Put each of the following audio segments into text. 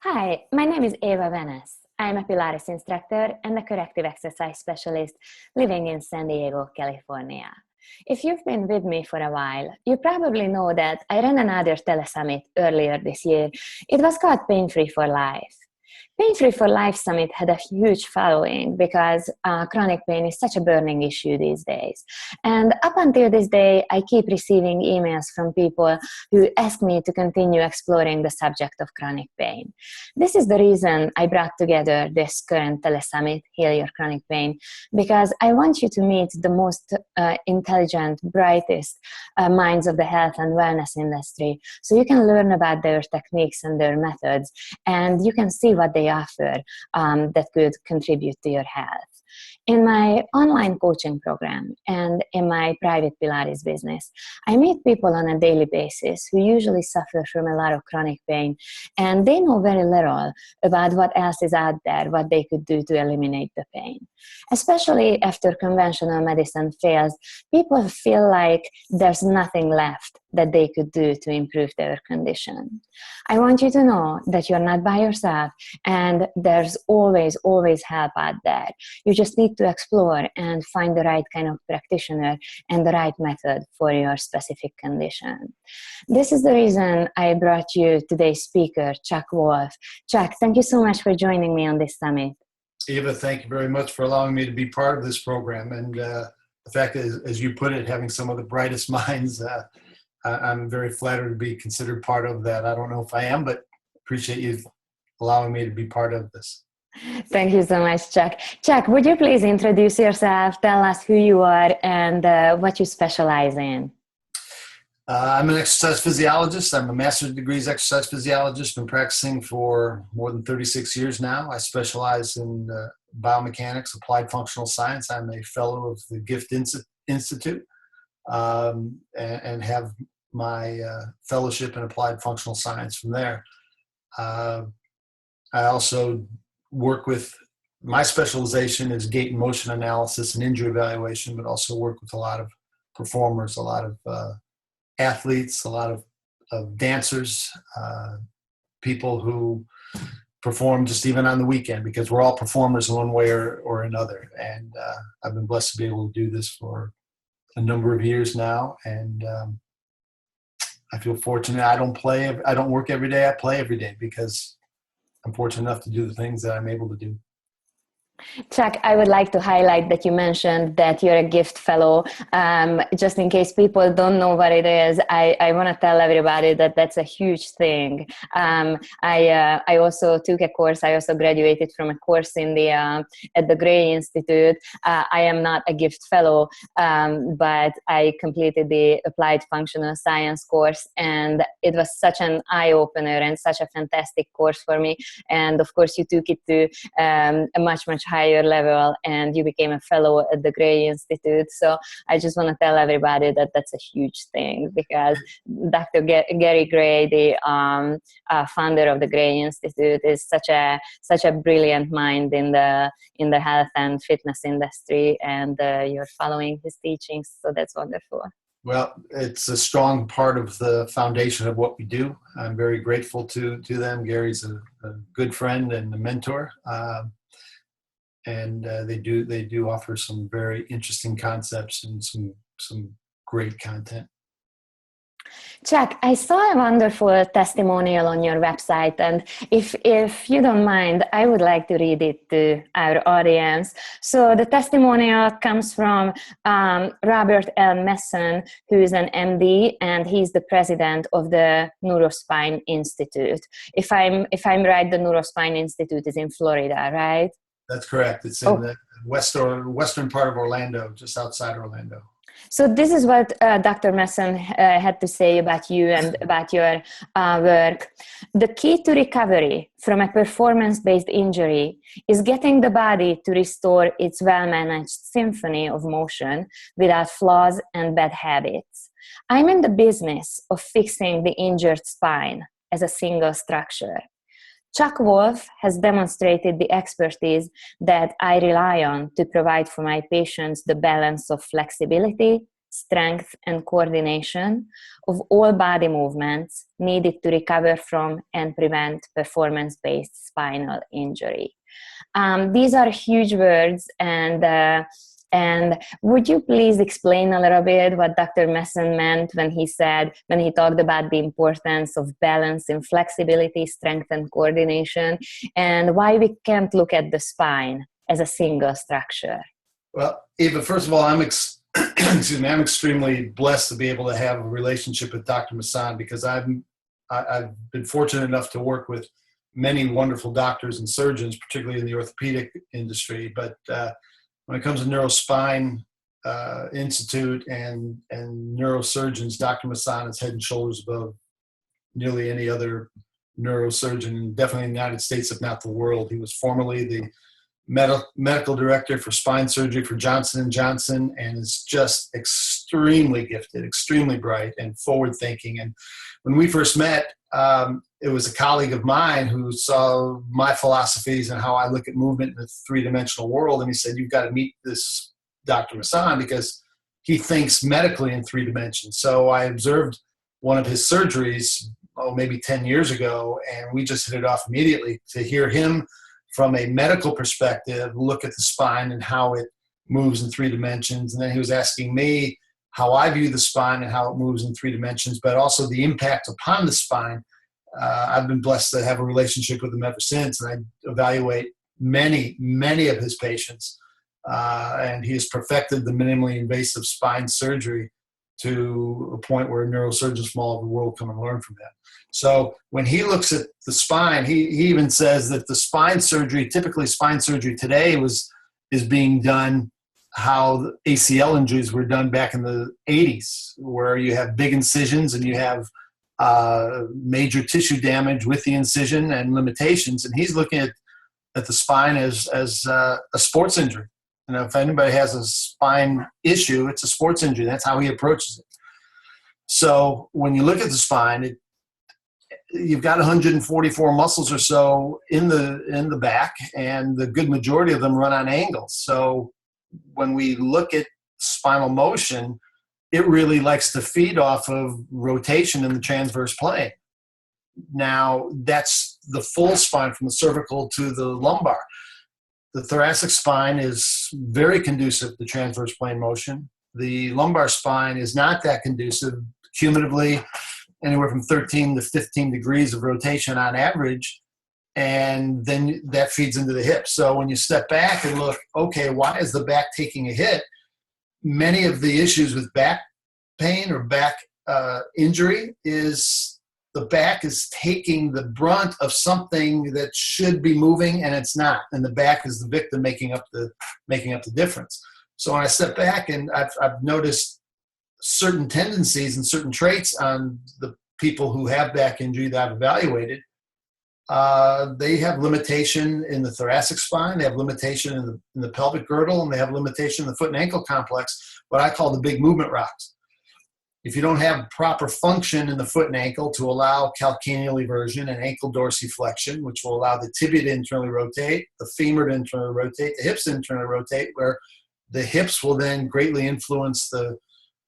Hi, my name is Eva Venice. I'm a Pilates instructor and a corrective exercise specialist living in San Diego, California. If you've been with me for a while, you probably know that I ran another telesummit earlier this year. It was called Pain Free for Life. Pain Free for Life Summit had a huge following because chronic pain is such a burning issue these days. And up until this day, I keep receiving emails from people who ask me to continue exploring the subject of chronic pain. This is the reason I brought together this current telesummit, Heal Your Chronic Pain, because I want you to meet the most intelligent, brightest minds of the health and wellness industry, so you can learn about their techniques and their methods, and you can see what they offer that could contribute to your health. In my online coaching program and in my private Pilates business, I meet people on a daily basis who usually suffer from a lot of chronic pain, and they know very little about what else is out there, what they could do to eliminate the pain. Especially after conventional medicine fails, people feel like there's nothing left that they could do to improve their condition. I want you to know that you're not by yourself, and there's always help out there. You just need to explore and find the right kind of practitioner and the right method for your specific condition. This is the reason I brought you today's speaker, Chuck Wolf. Chuck, thank you so much for joining me on this summit. Eva, thank you very much for allowing me to be part of this program. And the fact that, as you put it, having some of the brightest minds, I'm very flattered to be considered part of that. I don't know if I am, but appreciate you allowing me to be part of this. Thank you so much, Chuck. Chuck, would you please introduce yourself, tell us who you are and what you specialize in? I'm an exercise physiologist. I'm a master's degree exercise physiologist. Been practicing for more than 36 years now. I specialize in biomechanics, applied functional science. I'm a fellow of the Gift Institute and have my fellowship in applied functional science from there. I also work with, my specialization is gait and motion analysis and injury evaluation, but also work with a lot of performers, a lot of athletes, a lot of dancers, people who perform just even on the weekend, because we're all performers in one way or another. And I've been blessed to be able to do this for a number of years now. And I feel fortunate. I don't work every day. I play every day because I'm fortunate enough to do the things that I'm able to do. Chuck, I would like to highlight that you mentioned that you're a gift fellow. Just in case people don't know what it is, I want to tell everybody that that's a huge thing. I also took a course. I also graduated from a course at the Gray Institute. I am not a gift fellow, but I completed the Applied Functional Science course, and it was such an eye-opener and such a fantastic course for me. And of course, you took it to a much higher level, and you became a fellow at the Gray Institute. So I just want to tell everybody that that's a huge thing, because Dr. Gary Gray, the founder of the Gray Institute, is such a brilliant mind in the health and fitness industry, and you're following his teachings. So that's wonderful. Well, it's a strong part of the foundation of what we do. I'm very grateful to them. Gary's a good friend and a mentor. And they do offer some very interesting concepts and some great content. Chuck, I saw a wonderful testimonial on your website, and if you don't mind, I would like to read it to our audience. So the testimonial comes from Robert L. Messon, who is an MD, and he's the president of the Neurospine Institute. If I'm right, the Neurospine Institute is in Florida, right? That's correct. It's in the western part of Orlando, just outside Orlando. So this is what Dr. Messon had to say about you and about your work. The key to recovery from a performance-based injury is getting the body to restore its well-managed symphony of motion without flaws and bad habits. I'm in the business of fixing the injured spine as a single structure. Chuck Wolf has demonstrated the expertise that I rely on to provide for my patients the balance of flexibility, strength, and coordination of all body movements needed to recover from and prevent performance-based spinal injury. These are huge words, and would you please explain a little bit what Dr. Masson meant when he talked about the importance of balance and flexibility, strength, and coordination, and why we can't look at the spine as a single structure? Well, Eva, first of all, I'm extremely blessed to be able to have a relationship with Dr. Masson, because I've been fortunate enough to work with many wonderful doctors and surgeons, particularly in the orthopedic industry. But when it comes to Neurospine Institute and neurosurgeons, Dr. Masson is head and shoulders above nearly any other neurosurgeon, definitely in the United States, if not the world. He was formerly the medical director for spine surgery for Johnson & Johnson, and is just extremely gifted, extremely bright, and forward-thinking. And when we first met, it was a colleague of mine who saw my philosophies and how I look at movement in the three-dimensional world, and he said, "You've got to meet this Dr. Masson, because he thinks medically in 3 dimensions." So I observed one of his surgeries, maybe 10 years ago, and we just hit it off immediately. To hear him from a medical perspective look at the spine and how it moves in 3 dimensions, and then he was asking me how I view the spine and how it moves in 3 dimensions, but also the impact upon the spine. I've been blessed to have a relationship with him ever since, and I evaluate many of his patients, and he has perfected the minimally invasive spine surgery to a point where neurosurgeons from all over the world come and learn from him. So when he looks at the spine, he even says that the spine surgery, typically spine surgery today, is being done how ACL injuries were done back in the 80s, where you have big incisions and you have major tissue damage with the incision and limitations. And he's looking at the spine as a sports injury. You know, if anybody has a spine issue, it's a sports injury. That's how he approaches it. So when you look at the spine, you've got 144 muscles or so in the back, and the good majority of them run on angles. So when we look at spinal motion, it really likes to feed off of rotation in the transverse plane. Now, that's the full spine from the cervical to the lumbar. The thoracic spine is very conducive to transverse plane motion. The lumbar spine is not that conducive. Cumulatively, anywhere from 13 to 15 degrees of rotation on average, and then that feeds into the hips. So when you step back and look, okay, why is the back taking a hit? Many of the issues with back pain or back injury is the back is taking the brunt of something that should be moving, and it's not, and the back is the victim making up the difference. So when I step back, and I've noticed certain tendencies and certain traits on the people who have back injury that I've evaluated. They have limitation in the thoracic spine, they have limitation in the pelvic girdle, and they have limitation in the foot and ankle complex, what I call the big movement rocks. If you don't have proper function in the foot and ankle to allow calcaneal eversion and ankle dorsiflexion, which will allow the tibia to internally rotate, the femur to internally rotate, the hips to internally rotate, where the hips will then greatly influence the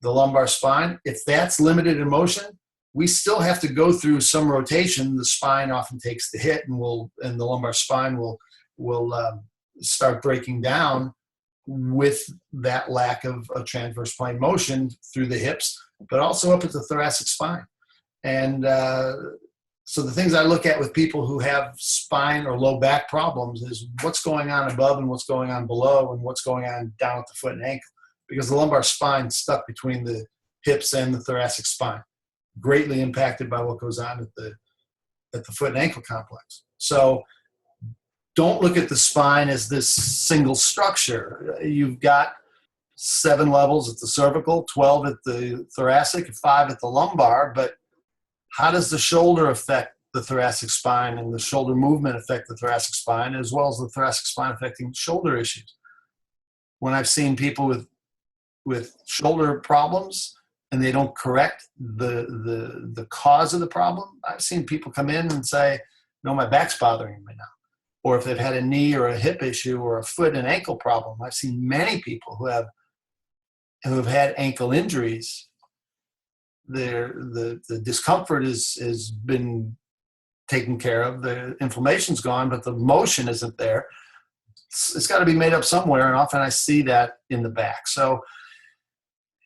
lumbar spine. If that's limited in motion, we still have to go through some rotation. The spine often takes the hit, and the lumbar spine will start breaking down with that lack of transverse plane motion through the hips, but also up at the thoracic spine. And so the things I look at with people who have spine or low back problems is what's going on above and what's going on below and what's going on down at the foot and ankle, because the lumbar spine is stuck between the hips and the thoracic spine, greatly impacted by what goes on at the foot and ankle complex. So don't look at the spine as this single structure. You've got 7 levels at the cervical, 12 at the thoracic, 5 at the lumbar, but how does the shoulder affect the thoracic spine, and the shoulder movement affect the thoracic spine, as well as the thoracic spine affecting shoulder issues? When I've seen people with shoulder problems and they don't correct the cause of the problem, I've seen people come in and say, no, my back's bothering me now. Or if they've had a knee or a hip issue or a foot and ankle problem, I've seen many people who have who have had ankle injuries, the discomfort is been taken care of, the inflammation's gone, but the motion isn't there. It's got to be made up somewhere, and often I see that in the back. So,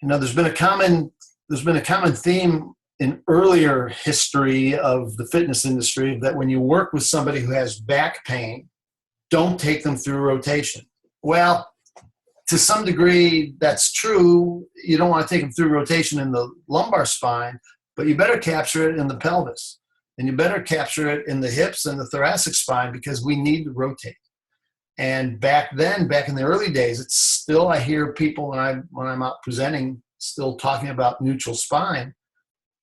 there's been a common theme in earlier history of the fitness industry that when you work with somebody who has back pain, don't take them through rotation. Well, to some degree, that's true. You don't want to take them through rotation in the lumbar spine, but you better capture it in the pelvis, and you better capture it in the hips and the thoracic spine, because we need to rotate. And back in the early days, it's still, I hear people when I'm out presenting still talking about neutral spine.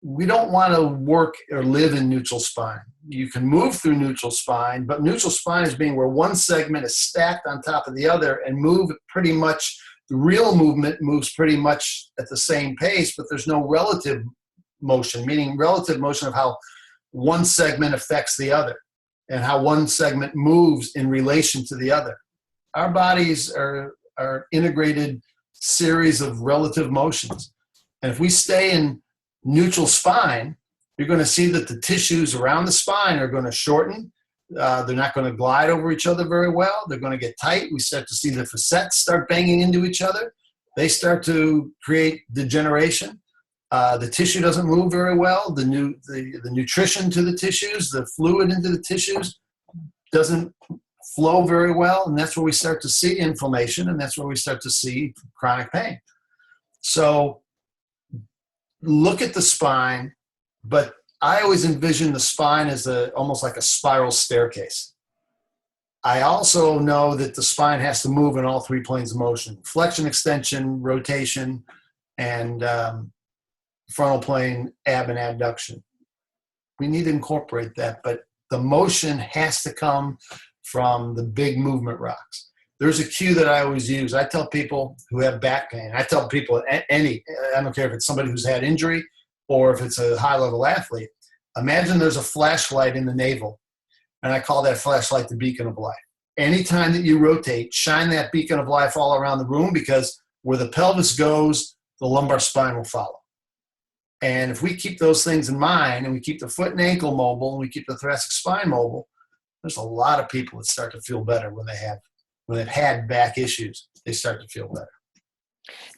We don't want to work or live in neutral spine. You can move through neutral spine, but neutral spine is being where one segment is stacked on top of the other and move pretty much, the real movement moves pretty much at the same pace, but there's no relative motion, meaning relative motion of how one segment affects the other and how one segment moves in relation to the other. Our bodies are integrated series of relative motions. And if we stay in neutral spine, you're going to see that the tissues around the spine are going to shorten. They're not going to glide over each other very well. They're going to get tight. We start to see the facets start banging into each other. They start to create degeneration. The tissue doesn't move very well. The nutrition to the tissues, the fluid into the tissues doesn't flow very well. And that's where we start to see inflammation, and that's where we start to see chronic pain. So look at the spine, but I always envision the spine as almost like a spiral staircase. I also know that the spine has to move in all three planes of motion: flexion, extension, rotation, and frontal plane, ab and adduction. We need to incorporate that, but the motion has to come from the big movement rocks. There's a cue that I always use. I tell people who have back pain, I tell people I don't care if it's somebody who's had injury or if it's a high-level athlete, imagine there's a flashlight in the navel, and I call that flashlight the beacon of life. Anytime that you rotate, shine that beacon of life all around the room, because where the pelvis goes, the lumbar spine will follow. And if we keep those things in mind, and we keep the foot and ankle mobile, and we keep the thoracic spine mobile, there's a lot of people that start to feel better when they've had back issues. They start to feel better.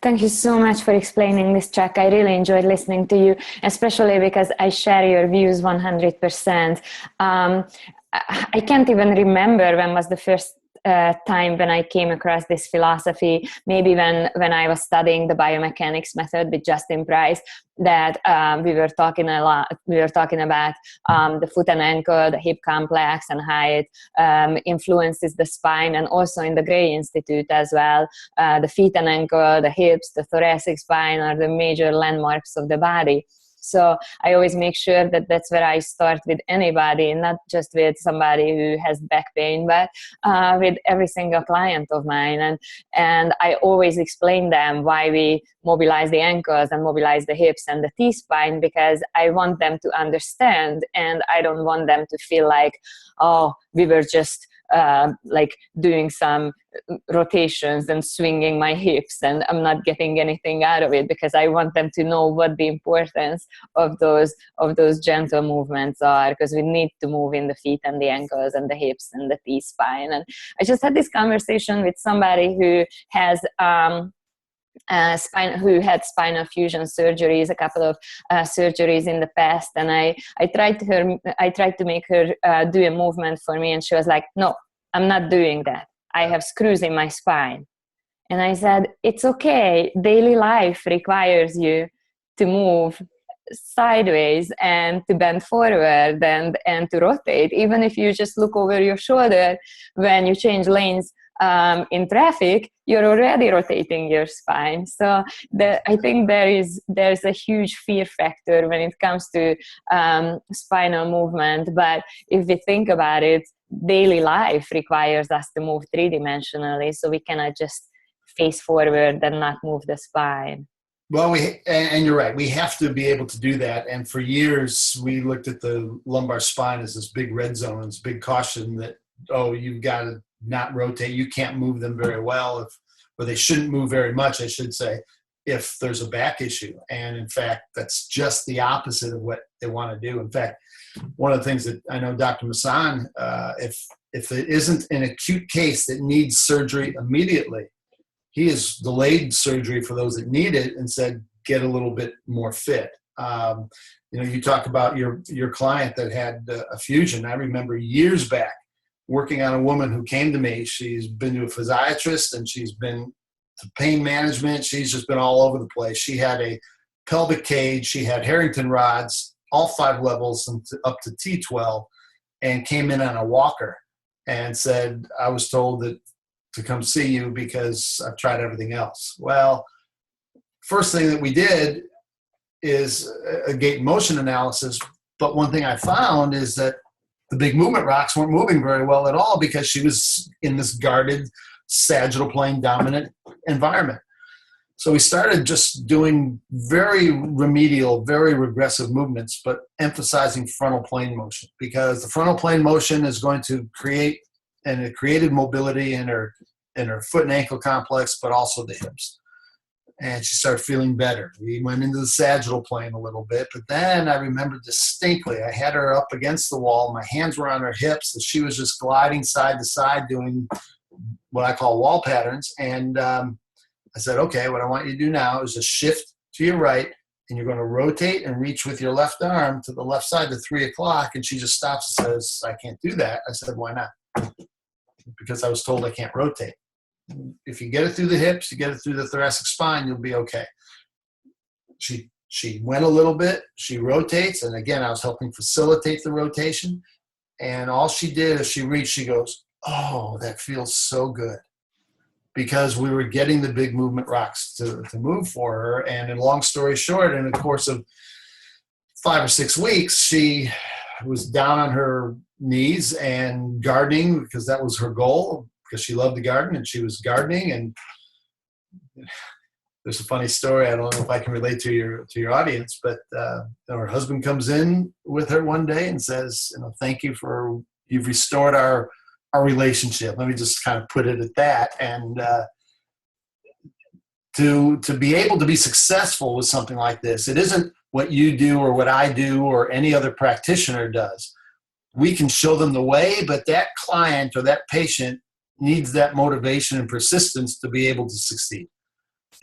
Thank you so much for explaining this, Chuck. I really enjoyed listening to you, especially because I share your views 100%. I can't even remember when was the first time when I came across this philosophy. Maybe when I was studying the biomechanics method with Justin Price, that we were talking about the foot and ankle, the hip complex, and how it influences the spine, and also in the Gray Institute as well. The feet and ankle, the hips, the thoracic spine are the major landmarks of the body. So I always make sure that that's where I start with anybody, not just with somebody who has back pain, but with every single client of mine. And I always explain them why we mobilize the ankles and mobilize the hips and the T-spine, because I want them to understand, and I don't want them to feel like, oh, we were just like doing some rotations and swinging my hips and I'm not getting anything out of it, because I want them to know what the importance of those gentle movements are, because we need to move in the feet and the ankles and the hips and the T-spine. And I just had this conversation with somebody who has who had spinal fusion surgeries, a couple of surgeries in the past, and I tried to make her do a movement for me, and she was like, "No, I'm not doing that. I have screws in my spine." And I said, "It's okay. Daily life requires you to move sideways and to bend forward and to rotate. Even if you just look over your shoulder when you change lanes in traffic, you're already rotating your spine." So I think there's a huge fear factor when it comes to spinal movement. But if we think about it, daily life requires us to move three-dimensionally, so we cannot just face forward and not move the spine. Well, and you're right. We have to be able to do that. And for years, we looked at the lumbar spine as this big red zone, this big caution that, oh, you've got to not rotate. You can't move them very well, or they shouldn't move very much, I should say. if there's a back issue. And in fact, that's just the opposite of what they want to do. In fact, one of the things that I know Dr. Masson, if it isn't an acute case that needs surgery immediately, he has delayed surgery for those that need it and said, get a little bit more fit. You talk about your client that had a fusion. I remember years back working on a woman who came to me. She's been to a physiatrist and she's been to pain management. She's just been all over the place. She had a pelvic cage. She had Harrington rods, all 5 levels up to T12, and came in on a walker and said, I was told to come see you because I've tried everything else. Well, first thing that we did is a gait and motion analysis. But one thing I found is that the big movement rocks weren't moving very well at all because she was in this guarded sagittal plane dominant environment. So we started just doing very remedial, very regressive movements, but emphasizing frontal plane motion, because the frontal plane motion is going to create, and it created mobility in her foot and ankle complex, but also the hips. And she started feeling better. We went into the sagittal plane a little bit, but then I remember distinctly, I had her up against the wall. My hands were on her hips, and she was just gliding side to side doing what I call wall patterns. And I said, okay, what I want you to do now is just shift to your right, and you're going to rotate and reach with your left arm to the left side to 3 o'clock. And she just stops and says, I can't do that. I said, why not? Because I was told I can't rotate. If you get it through the hips, you get it through the thoracic spine, you'll be okay. She went a little bit, she rotates, and again, I was helping facilitate the rotation. And all she did is she reached, she goes, oh, that feels so good. Because we were getting the big movement rocks to move for her. And in long story short, in the course of 5 or 6 weeks, she was down on her knees and gardening, because that was her goal, because she loved to garden, and she was gardening. And there's a funny story. I don't know if I can relate to your audience, but her husband comes in with her one day and says, thank you you've restored our relationship. Let me just kind of put it at that. And to be able to be successful with something like this, it isn't what you do or what I do or any other practitioner does. We can show them the way, but that client or that patient needs that motivation and persistence to be able to succeed.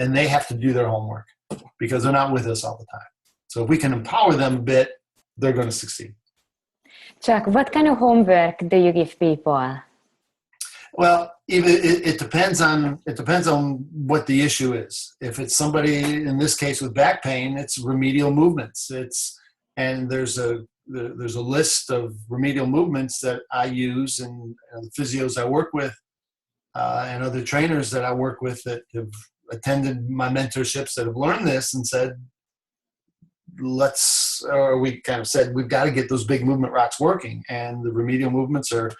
And they have to do their homework because they're not with us all the time. So if we can empower them a bit, they're going to succeed. Chuck, what kind of homework do you give people? Well, it depends on what the issue is. If it's somebody, in this case with back pain, it's remedial movements. There's a list of remedial movements that I use, and the physios I work with and other trainers that I work with that have attended my mentorships that have learned this and said, we kind of said, we've got to get those big movement rocks working. And the remedial movements are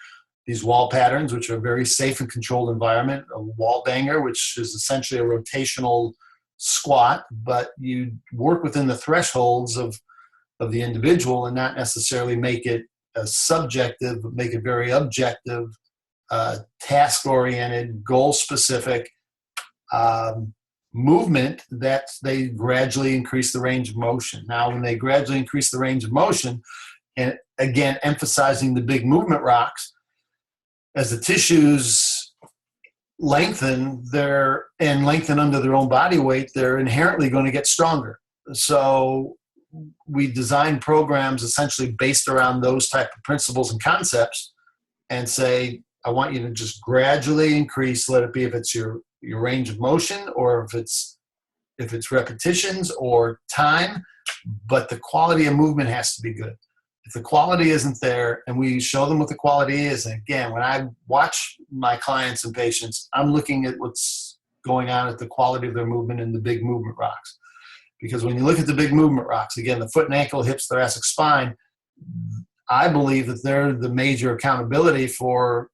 these wall patterns, which are a very safe and controlled environment, a wall banger, which is essentially a rotational squat, but you work within the thresholds of the individual and not necessarily make it subjective, but make it very objective, task-oriented, goal-specific movement that they gradually increase the range of motion. Now, when they gradually increase the range of motion, and again, emphasizing the big movement rocks, as the tissues lengthen under their own body weight, they're inherently going to get stronger. So we design programs essentially based around those type of principles and concepts and say, I want you to just gradually increase, let it be if it's your range of motion or if it's repetitions or time, but the quality of movement has to be good. If the quality isn't there, and we show them what the quality is, and again, when I watch my clients and patients, I'm looking at what's going on at the quality of their movement in the big movement rocks. Because when you look at the big movement rocks, again, the foot and ankle, hips, thoracic spine, I believe that they're the major accountability for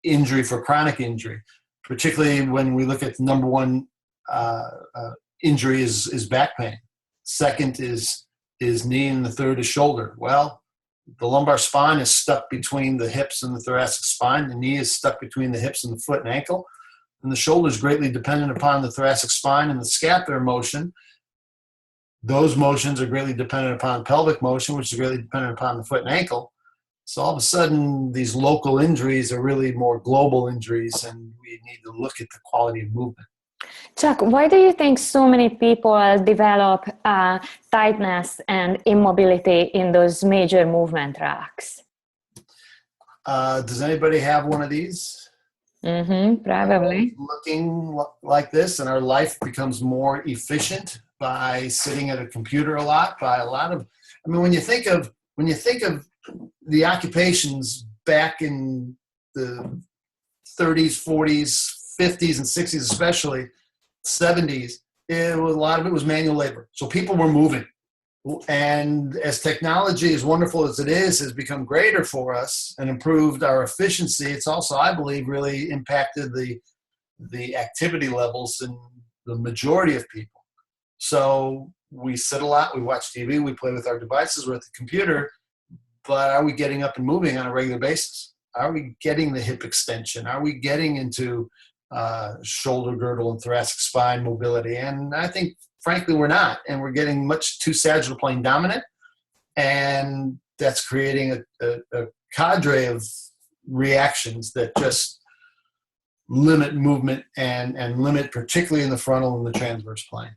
injury, for chronic injury, particularly when we look at the number one injury is back pain. Second is knee, and the third is shoulder. Well, the lumbar spine is stuck between the hips and the thoracic spine. The knee is stuck between the hips and the foot and ankle. and the shoulder is greatly dependent upon the thoracic spine and the scapular motion. Those motions are greatly dependent upon pelvic motion, which is greatly dependent upon the foot and ankle. So all of a sudden, these local injuries are really more global injuries, and we need to look at the quality of movement. Chuck, why do you think so many people develop tightness and immobility in those major movement rocks? Does anybody have one of these? Probably. Looking like this, and our life becomes more efficient by sitting at a computer a lot. When you think of the occupations back in the 30s, 40s, 50s, and 60s, especially 70s, a lot of it was manual labor. So people were moving. And as technology, as wonderful as it is, has become greater for us and improved our efficiency, it's also, I believe, really impacted the activity levels in the majority of people. So we sit a lot, we watch TV, we play with our devices, we're at the computer, but are we getting up and moving on a regular basis? Are we getting the hip extension? Are we getting into shoulder girdle and thoracic spine mobility? And I think, frankly, we're not. And we're getting much too sagittal plane dominant. And that's creating a cadre of reactions that just limit movement and limit, particularly in the frontal and the transverse plane.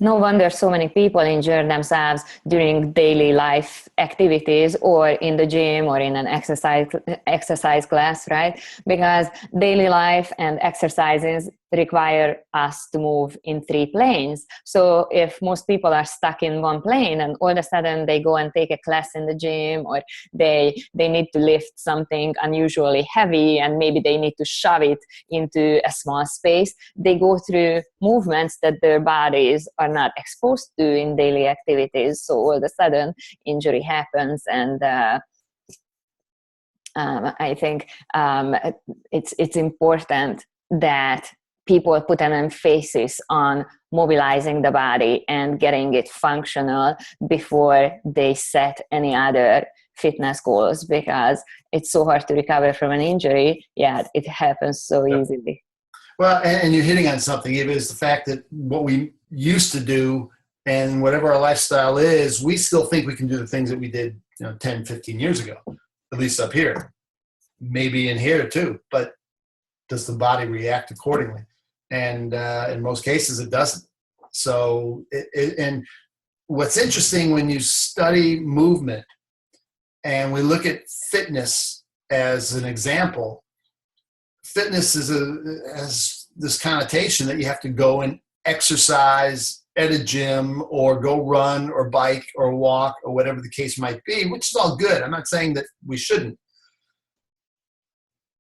No wonder so many people injure themselves during daily life activities or in the gym or in an exercise class, right? Because daily life and exercises require us to move in 3 planes. So if most people are stuck in one plane and all of a sudden they go and take a class in the gym, or they need to lift something unusually heavy and maybe they need to shove it into a small space, they go through movements that their bodies are not exposed to in daily activities. So all of a sudden injury happens, and I think it's important that people put an emphasis on mobilizing the body and getting it functional before they set any other fitness goals, because it's so hard to recover from an injury, yet it happens so easily. Well, and you're hitting on something. It is the fact that what we used to do and whatever our lifestyle is, we still think we can do the things that we did 10, 15 years ago, at least up here. Maybe in here too, but does the body react accordingly? And in most cases, it doesn't. So, and what's interesting when you study movement and we look at fitness as an example, fitness has this connotation that you have to go and exercise at a gym or go run or bike or walk or whatever the case might be, which is all good. I'm not saying that we shouldn't.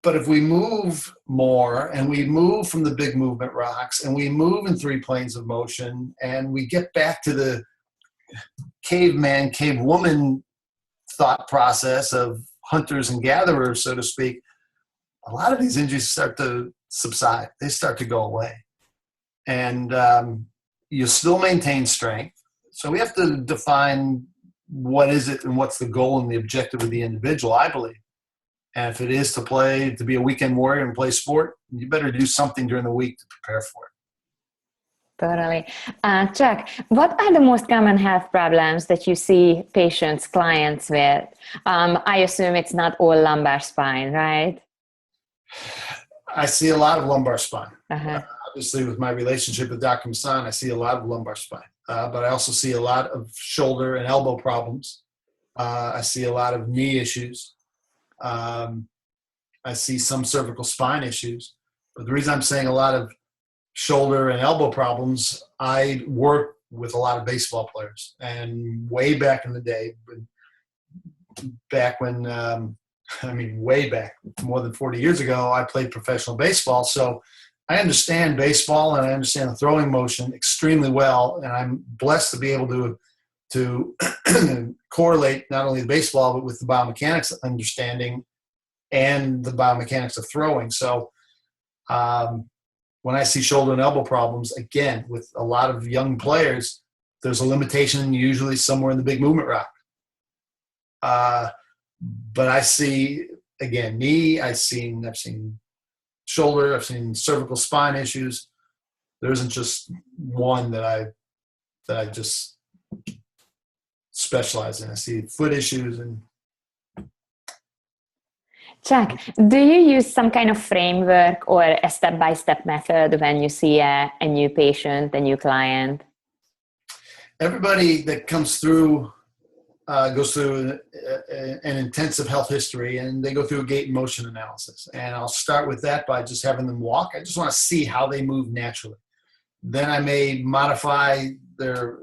But if we move more and we move from the big movement rocks and we move in 3 planes of motion and we get back to the caveman, cavewoman thought process of hunters and gatherers, so to speak, a lot of these injuries start to subside. They start to go away. And you still maintain strength. So we have to define what is it and what's the goal and the objective of the individual, I believe. And if it is to be a weekend warrior and play sport, you better do something during the week to prepare for it. Totally. Chuck, what are the most common health problems that you see patients, clients with? I assume it's not all lumbar spine, right? I see a lot of lumbar spine. Uh-huh. Obviously, with my relationship with Dr. Masson, I see a lot of lumbar spine. But I also see a lot of shoulder and elbow problems. I see a lot of knee issues. I see some cervical spine issues. But the reason I'm saying a lot of shoulder and elbow problems, I work with a lot of baseball players. And way back in the day, way back, more than 40 years ago, I played professional baseball. So I understand baseball and I understand the throwing motion extremely well. And I'm blessed to be able to correlate not only the baseball, but with the biomechanics understanding and the biomechanics of throwing. So when I see shoulder and elbow problems, again, with a lot of young players, there's a limitation usually somewhere in the big movement rock. But I see, again, knee, I've seen shoulder. I've seen cervical spine issues. There isn't just one that I just specialize in. I see foot issues and. Chuck, do you use some kind of framework or a step-by-step method when you see a new patient, a new client? Everybody that comes through goes through an intensive health history, and they go through a gait and motion analysis. And I'll start with that by just having them walk. I just want to see how they move naturally. Then I may modify their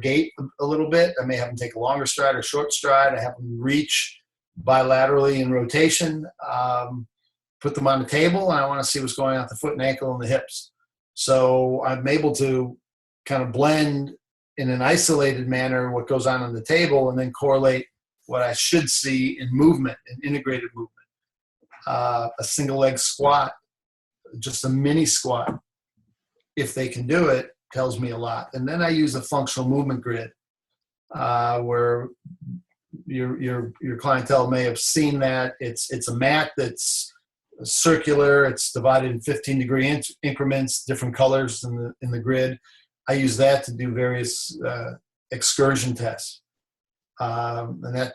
gait a little bit. I may have them take a longer stride or short stride. I have them reach bilaterally in rotation, put them on the table, and I want to see what's going on at the foot and ankle and the hips. So I'm able to kind of blend in an isolated manner what goes on the table and then correlate what I should see in movement, in integrated movement. A single leg squat, just a mini squat, if they can do it, tells me a lot. And then I use a functional movement grid where your clientele may have seen that. It's a mat that's circular. It's divided in 15-degree increments, different colors in the grid. I use that to do various excursion tests, and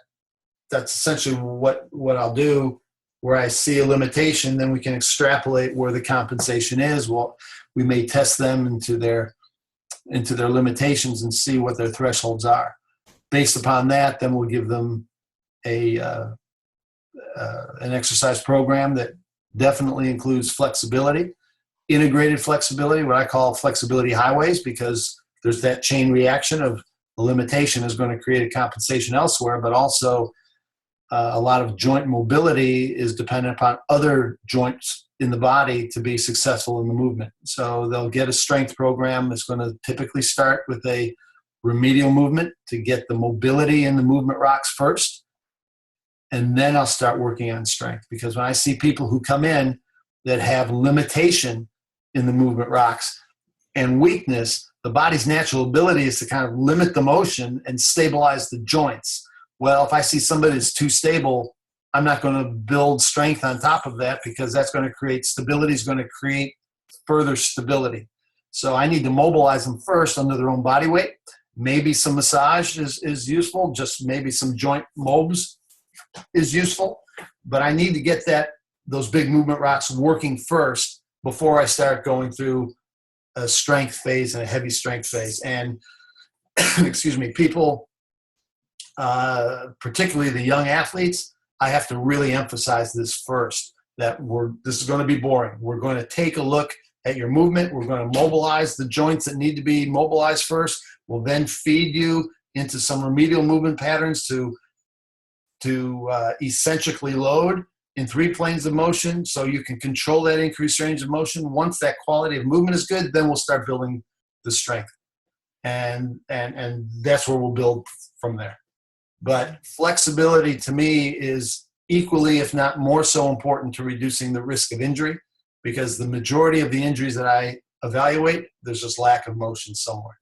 that's essentially what I'll do. Where I see a limitation, then we can extrapolate where the compensation is. Well, we may test them into their limitations and see what their thresholds are. Based upon that, then we'll give them an exercise program that definitely includes flexibility, integrated flexibility, what I call flexibility highways, because there's that chain reaction of the limitation is going to create a compensation elsewhere, but also a lot of joint mobility is dependent upon other joints in the body to be successful in the movement. So they'll get a strength program that's going to typically start with a remedial movement to get the mobility in the movement rocks first. And then I'll start working on strength, because when I see people who come in that have limitation in the movement rocks and weakness, the body's natural ability is to kind of limit the motion and stabilize the joints. Well, if I see somebody that's too stable, I'm not going to build strength on top of that, because that's going to create stability, is going to create further stability. So I need to mobilize them first under their own body weight. Maybe some massage is useful, just maybe some joint mobs is useful, but I need to get those big movement rocks working first before I start going through a strength phase and a heavy strength phase. And excuse me, people, particularly the young athletes, I have to really emphasize this first, that this is going to be boring. We're going to take a look at your movement. We're going to mobilize the joints that need to be mobilized first. We'll then feed you into some remedial movement patterns to eccentrically load in 3 planes of motion, so you can control that increased range of motion. Once that quality of movement is good, then we'll start building the strength. And that's where we'll build from there. But flexibility to me is equally, if not more so, important to reducing the risk of injury, because the majority of the injuries that I evaluate, there's just lack of motion somewhere.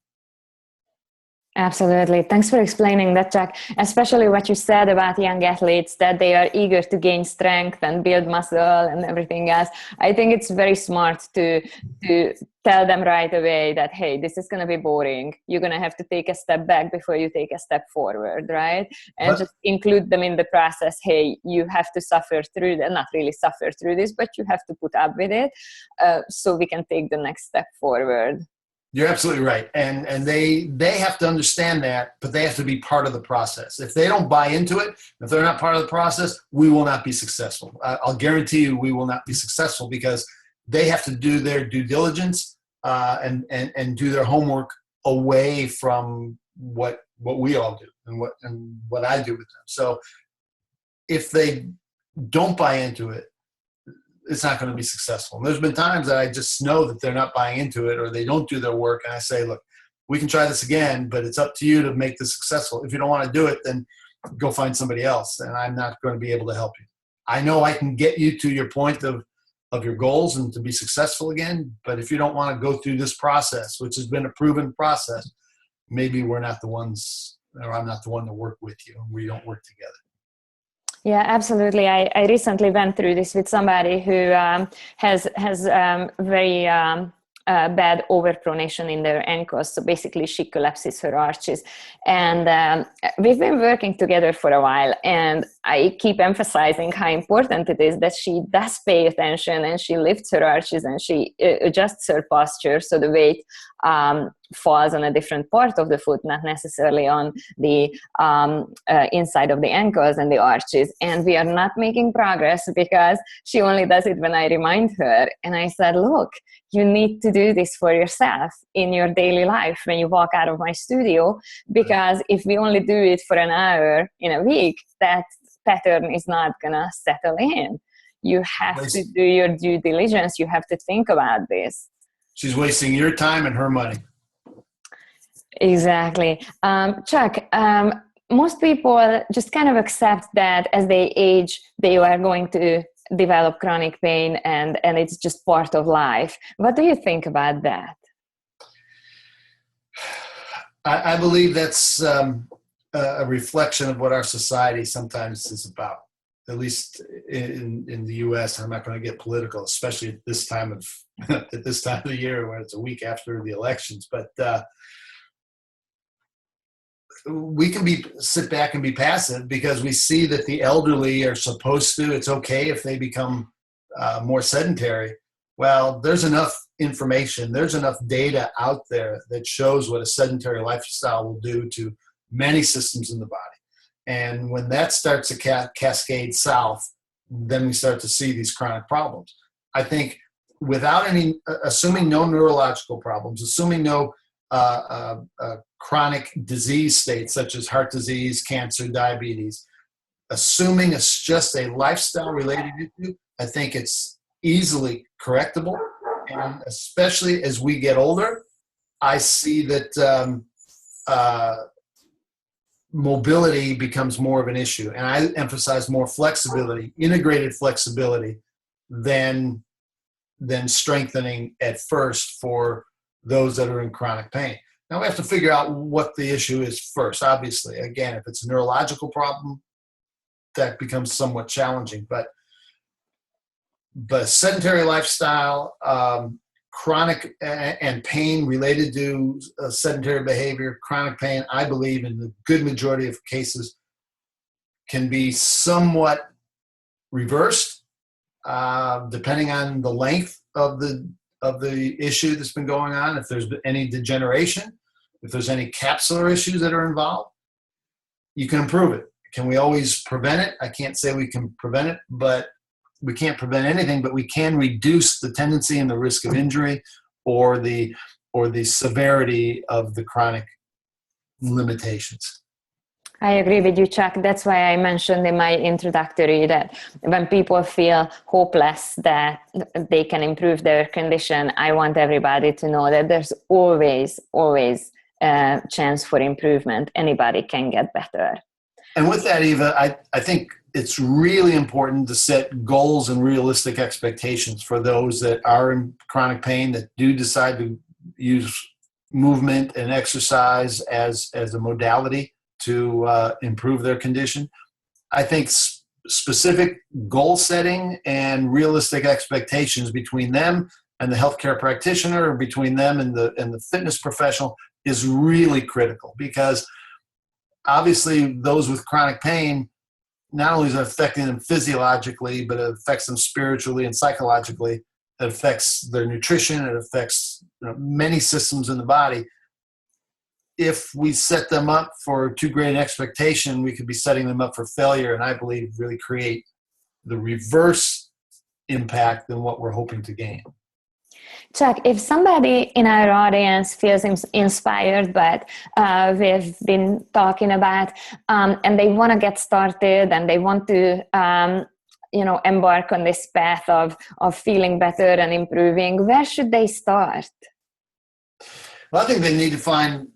Absolutely. Thanks for explaining that, Chuck. Especially what you said about young athletes, that they are eager to gain strength and build muscle and everything else. I think it's very smart to tell them right away that, hey, this is going to be boring. You're going to have to take a step back before you take a step forward, right? And just include them in the process. Hey, you have to suffer through that, not really suffer through this, but you have to put up with it so we can take the next step forward. You're absolutely right. And they have to understand that, but they have to be part of the process. If they don't buy into it, if they're not part of the process, we will not be successful. I'll guarantee you we will not be successful, because they have to do their due diligence and do their homework away from what we all do and what I do with them. So if they don't buy into it, it's not going to be successful. And there's been times that I just know that they're not buying into it, or they don't do their work. And I say, look, we can try this again, but it's up to you to make this successful. If you don't want to do it, then go find somebody else. And I'm not going to be able to help you. I know I can get you to your point of your goals and to be successful again. But if you don't want to go through this process, which has been a proven process, maybe we're not the ones, or I'm not the one to work with you. We don't work together. Yeah, absolutely. I recently went through this with somebody who has very bad overpronation in their ankles. So basically, she collapses her arches. And we've been working together for a while. And I keep emphasizing how important it is that she does pay attention and she lifts her arches and she adjusts her posture so the weight falls on a different part of the foot, not necessarily on the inside of the ankles and the arches. And we are not making progress because she only does it when I remind her. And I said, look, you need to do this for yourself in your daily life when you walk out of my studio, because if we only do it for an hour in a week, that pattern is not gonna settle in. You have to do your due diligence. You have to think about this. She's wasting your time and her money. Exactly. Chuck, most people just kind of accept that as they age, they are going to develop chronic pain and it's just part of life. What do you think about that? I believe that's a reflection of what our society sometimes is about, at least in the U.S. I'm not going to get political, especially at this time of at this time of the year when it's a week after the elections. But we can sit back and be passive because we see that the elderly are supposed to. It's okay if they become more sedentary. Well, there's enough information, there's enough data out there that shows what a sedentary lifestyle will do to many systems in the body. And when that starts to cascade south, then we start to see these chronic problems. I think without assuming no neurological problems, assuming no chronic disease states such as heart disease, cancer, diabetes, assuming it's just a lifestyle related issue, I think it's easily correctable. And especially as we get older, I see that mobility becomes more of an issue. And I emphasize more flexibility, integrated flexibility than strengthening at first for those that are in chronic pain. Now we have to figure out what the issue is first. Obviously, again, if it's a neurological problem, that becomes somewhat challenging. But sedentary lifestyle, chronic and pain related to sedentary behavior, chronic pain, I believe in the good majority of cases can be somewhat reversed depending on the length of the issue that's been going on. If there's any degeneration, if there's any capsular issues that are involved, you can improve it. Can we always prevent it? I can't say we can prevent it, but we can't prevent anything, but we can reduce the tendency and the risk of injury or the severity of the chronic limitations. I agree with you, Chuck. That's why I mentioned in my introductory that when people feel hopeless that they can improve their condition, I want everybody to know that there's always a chance for improvement. Anybody can get better. And with that, Eva, I think it's really important to set goals and realistic expectations for those that are in chronic pain, that do decide to use movement and exercise as a modality to improve their condition. I think specific goal setting and realistic expectations between them and the healthcare practitioner, or between them and the fitness professional, is really critical, because obviously those with chronic pain, not only is it affecting them physiologically, but it affects them spiritually and psychologically. It affects their nutrition. It affects many systems in the body. If we set them up for too great an expectation, we could be setting them up for failure, and I believe really create the reverse impact than what we're hoping to gain. Chuck, if somebody in our audience feels inspired by what we've been talking about, and they want to get started and they want to embark on this path of feeling better and improving, where should they start? Well, I think they need to find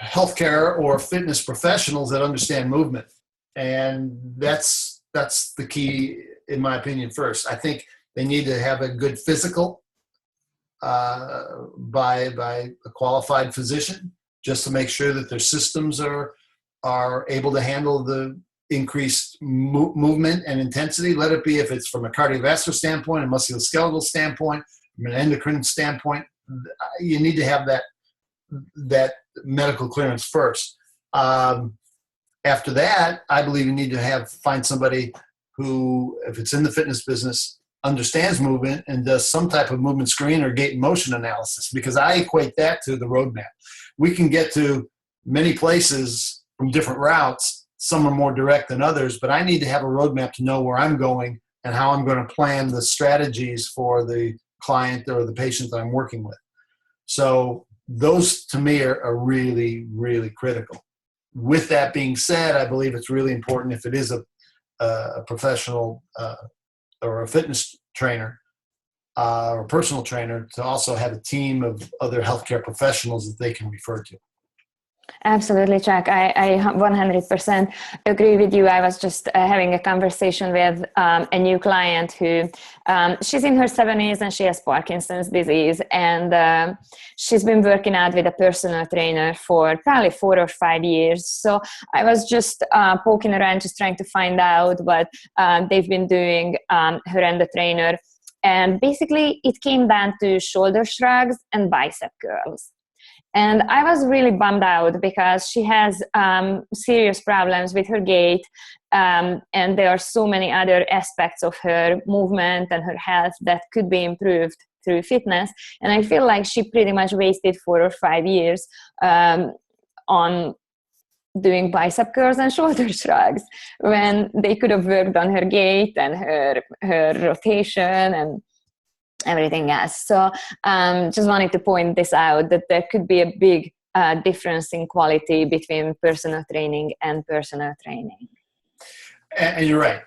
healthcare or fitness professionals that understand movement. And that's the key, in my opinion, first. I think they need to have a good physical by a qualified physician, just to make sure that their systems are able to handle the increased movement and intensity. Let it be if it's from a cardiovascular standpoint, a musculoskeletal standpoint, from an endocrine standpoint. You need to have that medical clearance first. After that, I believe you need to find somebody who, if it's in the fitness business, understands movement and does some type of movement screen or gait and motion analysis, because I equate that to the roadmap. We can get to many places from different routes. Some are more direct than others, but I need to have a roadmap to know where I'm going and how I'm going to plan the strategies for the client or the patient that I'm working with. So those to me are really, really critical. With that being said, I believe it's really important, if it is a professional or a fitness trainer or personal trainer, to also have a team of other healthcare professionals that they can refer to. Absolutely, Chuck. I 100% agree with you. I was just having a conversation with a new client who, she's in her 70s and she has Parkinson's disease. And she's been working out with a personal trainer for probably 4 or 5 years. So I was just poking around, just trying to find out what they've been doing, her and the trainer. And basically, it came down to shoulder shrugs and bicep curls. And I was really bummed out because she has serious problems with her gait, and there are so many other aspects of her movement and her health that could be improved through fitness. And I feel like she pretty much wasted 4 or 5 years on doing bicep curls and shoulder shrugs when they could have worked on her gait and her rotation and everything else. So just wanted to point this out, that there could be a big difference in quality between personal training and personal training. And you're right.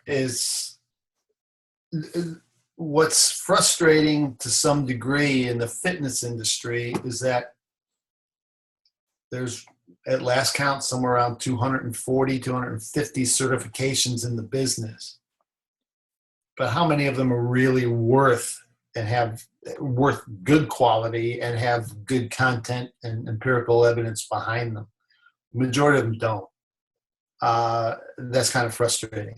What's frustrating to some degree in the fitness industry is that there's, at last count, somewhere around 240, 250 certifications in the business. But how many of them are really worth good quality and have good content and empirical evidence behind them? The majority of them don't. That's kind of frustrating.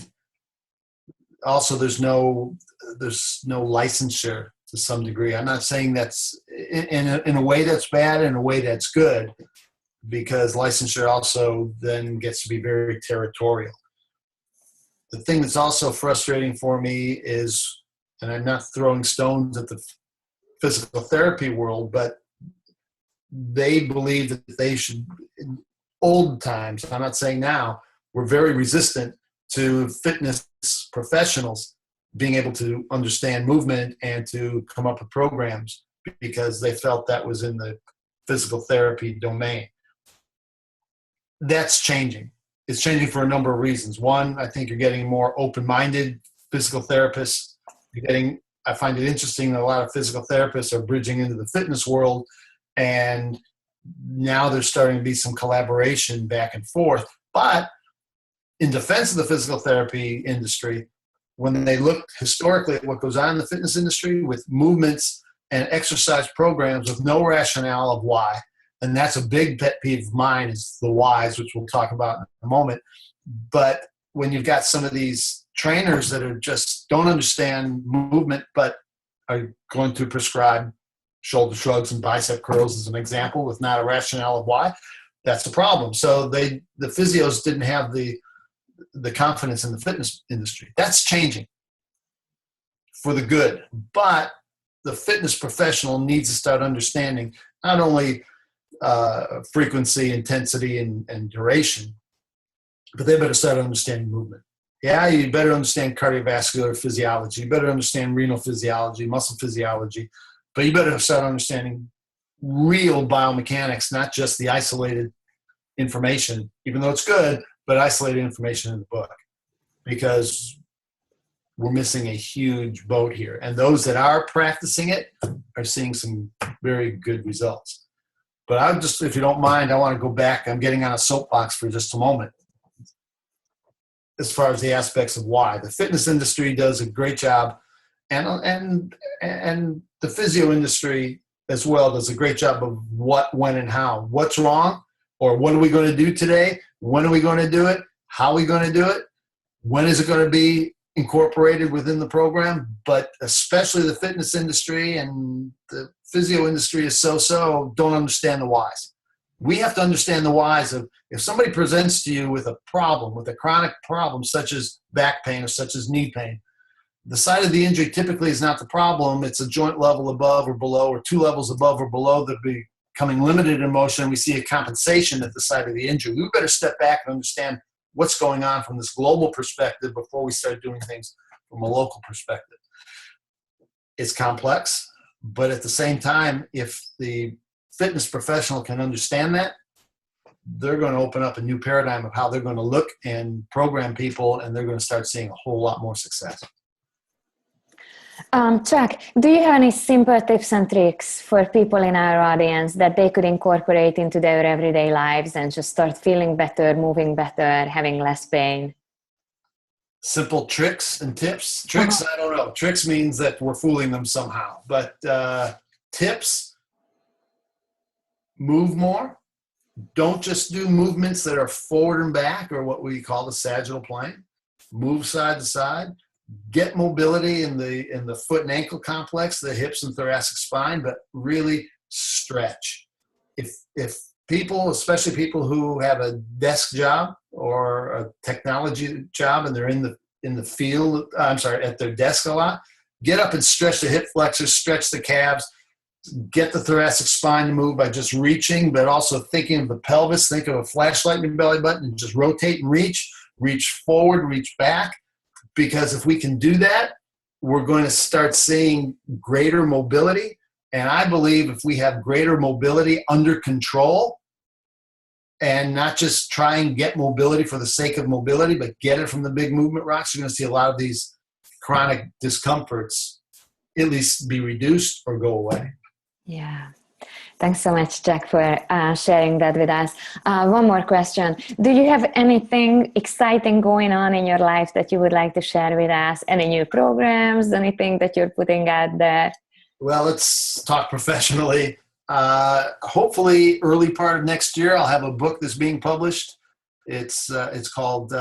Also, there's no licensure to some degree. I'm not saying that's in a way that's bad, in a way that's good, because licensure also then gets to be very territorial. The thing that's also frustrating for me is, and I'm not throwing stones at the physical therapy world, but they believe that they should, in old times, I'm not saying now, were very resistant to fitness professionals being able to understand movement and to come up with programs, because they felt that was in the physical therapy domain. That's changing. It's changing for a number of reasons. One, I think you're getting more open-minded physical therapists. I find it interesting that a lot of physical therapists are bridging into the fitness world, and now there's starting to be some collaboration back and forth. But in defense of the physical therapy industry, when they look historically at what goes on in the fitness industry with movements and exercise programs with no rationale of why, and that's a big pet peeve of mine, is the whys, which we'll talk about in a moment. But when you've got some of these trainers that are just don't understand movement, but are going to prescribe shoulder shrugs and bicep curls as an example with not a rationale of why, that's a problem. So the physios didn't have the confidence in the fitness industry. That's changing for the good. But the fitness professional needs to start understanding not only frequency, intensity, and duration, but they better start understanding movement. Yeah, you better understand cardiovascular physiology. You better understand renal physiology, muscle physiology, but you better start understanding real biomechanics, not just the isolated information, even though it's good, but isolated information in the book, because we're missing a huge boat here. And those that are practicing it are seeing some very good results. But I'll just, if you don't mind, I want to go back. I'm getting on a soapbox for just a moment. As far as the aspects of why the fitness industry does a great job, and the physio industry as well does a great job of what, when, and how. What's wrong, or what are we going to do today? When are we going to do it? How are we going to do it? when is it going to be incorporated within the program? But especially the fitness industry and the physio industry is so don't understand the whys. We have to understand the whys of, if somebody presents to you with a problem, with a chronic problem such as back pain or such as knee pain, the site of the injury typically is not the problem. It's a joint level above or below, or 2 levels above or below that becoming limited in motion. We see a compensation at the site of the injury. We better step back and understand what's going on from this global perspective before we start doing things from a local perspective. It's complex, but at the same time, if the fitness professional can understand that, they're going to open up a new paradigm of how they're going to look and program people, and they're going to start seeing a whole lot more success. Chuck, do you have any simple tips and tricks for people in our audience that they could incorporate into their everyday lives and just start feeling better, moving better, having less pain? Simple tricks and tips? Tricks, I don't know. Tricks means that we're fooling them somehow. But tips, move more. Don't just do movements that are forward and back, or what we call the sagittal plane. Move side to side. Get mobility in the foot and ankle complex, the hips and thoracic spine, but really stretch. If people, especially people who have a desk job or a technology job and they're in the field, at their desk a lot, get up and stretch the hip flexors, stretch the calves, get the thoracic spine to move by just reaching, but also thinking of the pelvis. Think of a flashlight in your belly button and just rotate and reach forward, reach back. Because if we can do that, we're going to start seeing greater mobility. And I believe if we have greater mobility under control and not just try and get mobility for the sake of mobility, but get it from the big movement rocks, you're going to see a lot of these chronic discomforts at least be reduced or go away. Yeah. Thanks so much, Jack, for sharing that with us. One more question. Do you have anything exciting going on in your life that you would like to share with us? Any new programs, anything that you're putting out there? Well, let's talk professionally. Hopefully early part of next year, I'll have a book that's being published. It's called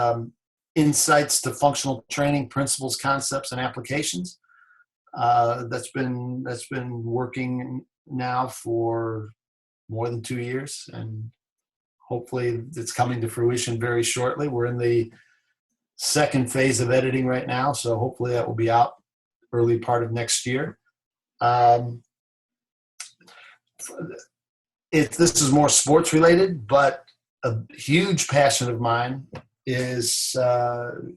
Insights to Functional Training: Principles, Concepts, and Applications. That's been working now for more than 2 years, and hopefully it's coming to fruition very shortly. We're in the second phase of editing right now, so hopefully that will be out early part of next year. This is more sports related, but a huge passion of mine is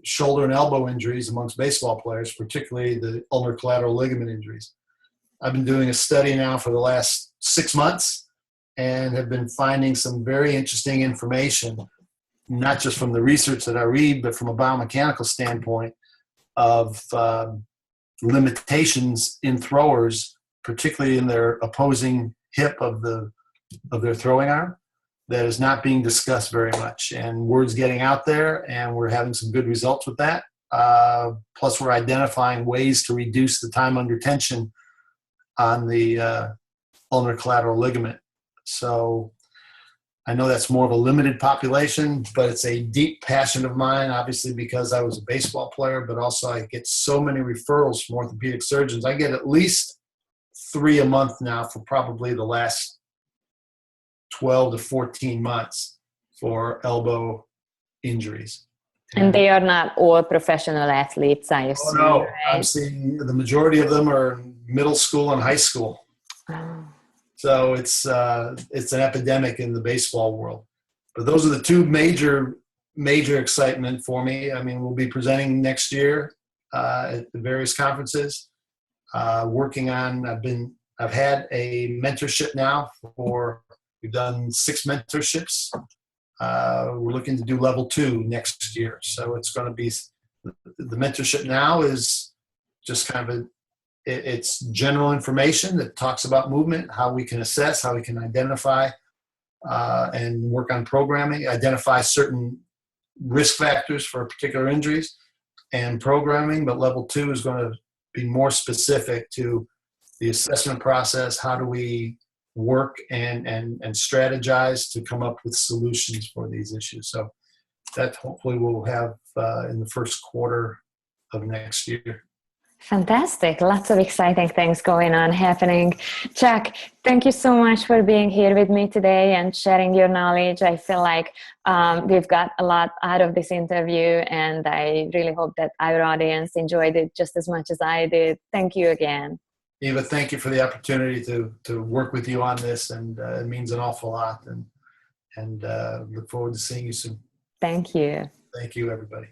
shoulder and elbow injuries amongst baseball players, particularly the ulnar collateral ligament injuries. I've been doing a study now for the last 6 months and have been finding some very interesting information, not just from the research that I read, but from a biomechanical standpoint of limitations in throwers, particularly in their opposing hip of their throwing arm, that is not being discussed very much. And word's getting out there, and we're having some good results with that. Plus, we're identifying ways to reduce the time under tension on the ulnar collateral ligament. So I know that's more of a limited population, but it's a deep passion of mine, obviously because I was a baseball player, but also I get so many referrals from orthopedic surgeons. I get at least 3 a month now for probably the last 12 to 14 months for elbow injuries. And they are not all professional athletes, I assume. Oh, no. Right? I'm seeing the majority of them are in middle school and high school. Oh. So it's an epidemic in the baseball world. But those are the two major excitement for me. I mean, we'll be presenting next year at the various conferences. Working on, I've had a mentorship now we've done 6 mentorships. We're looking to do level 2 next year. So it's going to be, the mentorship now is just kind of it's general information that talks about movement, how we can assess, how we can identify and work on programming, identify certain risk factors for particular injuries and programming. But level 2 is going to be more specific to the assessment process. How do we work and strategize to come up with solutions for these issues? So that hopefully we'll have in the first quarter of next year. Fantastic. Lots of exciting things going on, happening. Chuck, thank you so much for being here with me today and sharing your knowledge. I feel like we've got a lot out of this interview, and I really hope that our audience enjoyed it just as much as I did. Thank you again. Eva, thank you for the opportunity to work with you on this, and it means an awful lot, and look forward to seeing you soon. Thank you. Thank you, everybody.